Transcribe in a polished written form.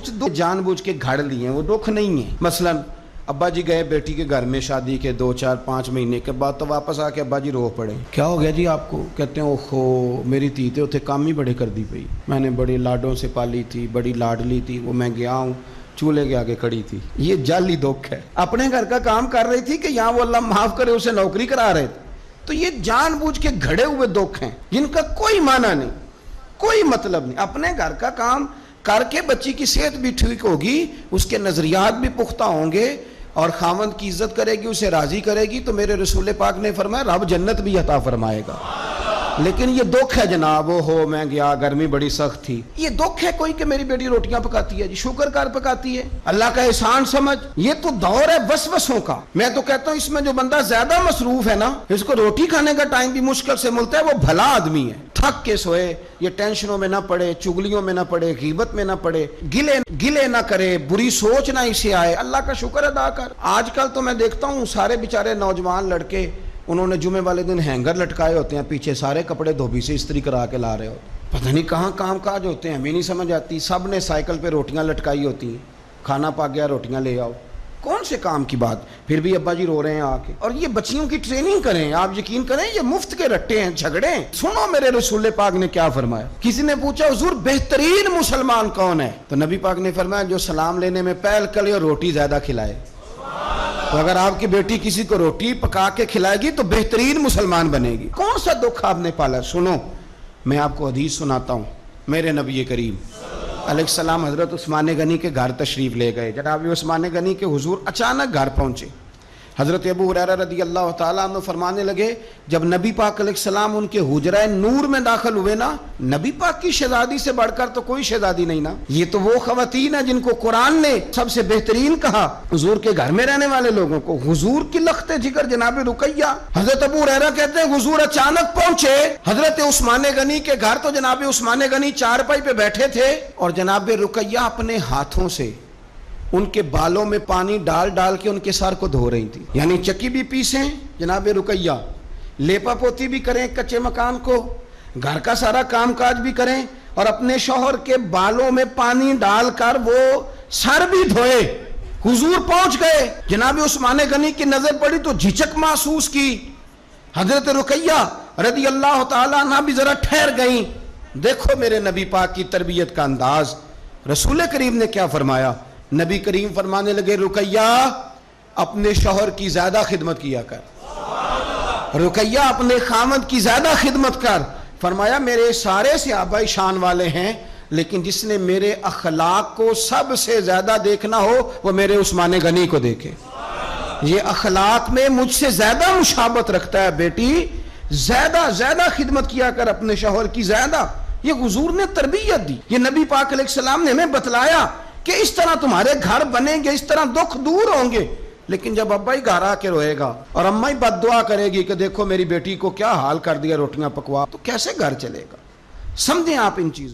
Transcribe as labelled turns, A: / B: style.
A: कुछ दुख जानबूझ के घड़ लिए, वो दुख नहीं है। मसलन अब्बा जी गए बेटी के घर में शादी के 2, 4, 5 महीने के बाद, तो वापस आके अब्बा जी रो पड़े। क्या हो गया जी आपको? कहते हैं ओहो मेरी धी तो उथे काम ही बड़े कर दी पई, मैंने बड़े लाडों से पाली थी, बड़ी लाडली थी, वो मैं गया हूँ चूल्हे के आगे खड़ी थी। ये जाली दुख है। अपने घर का काम कर रही थी कि यहाँ वो अल्लाह माफ करे उसे नौकरी करा रहे थे। तो ये जानबूझ के घड़े हुए दुख हैं जिनका कोई माना नहीं, कोई मतलब नहीं। अपने घर का काम करके बच्ची की सेहत भी ठीक होगी, उसके नजरियात भी पुख्ता होंगे और खामद की इज्जत करेगी, उसे राजी करेगी, तो मेरे रसूल पाक ने फरमाया रब जन्नत भी अता फरमाएगा। लेकिन ये दुख है जनाब, वो हो मैं गया गर्मी बड़ी सख्त थी, ये दुख है कोई कि मेरी बेटी रोटियां पकाती है जी, शुक्र कर पकाती है, अल्लाह का एहसान समझ। ये तो दौर है वसवसों का। मैं तो कहता हूँ इसमें जो बंदा ज्यादा मसरूफ है ना, इसको रोटी खाने का टाइम भी मुश्किल से मिलता है, वो भला आदमी है। थक के सोए, ये टेंशनों में ना पड़े, चुगलियों में ना पड़े, गीबत में ना पड़े, गिले ना करे, बुरी सोच ना इसे आए, अल्लाह का शुक्र अदा कर। आजकल तो मैं देखता हूँ सारे बेचारे नौजवान लड़के, उन्होंने जुमे वाले दिन हैंगर लटकाए होते हैं, पीछे सारे कपड़े धोबी से इस्त्री करा के ला रहे होते, पता नहीं कहाँ काम काज होते हैं, हमें नहीं समझ आती। सब ने साइकिल पे रोटियां लटकाई होती हैं, खाना पा गया रोटियां ले आओ, कौन से काम की बात। फिर भी अब्बा जी रो रहे हैं आके। और ये बच्चियों की ट्रेनिंग करें, आप यकीन करें ये मुफ्त के रट्टे हैं, झगड़े। सुनो मेरे रसूल पाक ने क्या फरमाया। किसी ने पूछा हुजूर बेहतरीन मुसलमान कौन है? तो नबी पाक ने फरमाया जो सलाम लेने में पहल करे और रोटी ज्यादा खिलाए। तो अगर आपकी बेटी किसी को रोटी पका के खिलाएगी तो बेहतरीन मुसलमान बनेगी। कौन सा दुख आपने पाला? सुनो मैं आपको हदीस सुनाता हूँ। मेरे नबी करीम अलैहिस्सलाम हजरत उस्मान गनी के घर तशरीफ ले गए। जनाब उस्मान गनी के हुजूर अचानक घर पहुंचे। हजरत अबू हुरैरा रदी अल्लाह ताला अन्हु फरमाने लगे जब नबी पाक अलैहिस्सलाम उनके हुजरा नूर में दाखिल हुए ना, नबी पाक की शहजादी से बढ़कर तो कोई शहजादी नहीं ना। ये तो वो खवातीन है जिनको कुरान ने सबसे बेहतरीन कहा हुजूर के घर में रहने वाले लोगों को। हुजूर की लख्ते जिगर जनाब रुकैया। हजरत अबू हुरैरा कहते हैं हुजूर अचानक पहुंचे हजरत उस्मान गनी के घर, तो जनाब उस्मान गनी चारपाई पे बैठे थे और जनाब रुकैया अपने हाथों से उनके बालों में पानी डाल डाल के उनके सर को धो रही थी। यानी चक्की भी पीसे जनाब रुकैया, लेपा पोती भी करें कच्चे मकान को, घर का सारा कामकाज भी करें और अपने शौहर के बालों में पानी डालकर वो सर भी धोए। हुजूर पहुंच गए, जनाब उस्मान गनी की नजर पड़ी तो झिझक महसूस की। हजरत रुकैया रदी अल्लाह ताला अन्हा भी जरा ठहर गई। देखो मेरे नबी पाक की तरबियत का अंदाज। रसूल करीम ने क्या फरमाया? नबी करीम फरमाने लगे रुकैया अपने शौहर की ज्यादा खिदमत किया कर, रुकैया अपने खामद की ज्यादा खिदमत कर। फरमाया मेरे सारे सहाबा शान वाले हैं, लेकिन जिसने मेरे अखलाक को सबसे ज्यादा देखना हो वो मेरे उस्मान गनी को देखे। ये अखलाक में मुझसे ज्यादा मुशाबत रखता है, बेटी ज्यादा ज्यादा खिदमत किया कर अपने शौहर की ज्यादा। ये हुजूर ने तरबियत दी, ये नबी पाक अलैहिस्सलाम ने हमें बतलाया कि इस तरह तुम्हारे घर बनेंगे, इस तरह दुख दूर होंगे। लेकिन जब अब्बा ही घर आके रोएगा और अम्मा ही बद्दुआ करेगी कि देखो मेरी बेटी को क्या हाल कर दिया रोटियां पकवा, तो कैसे घर चलेगा? समझें आप इन चीजों।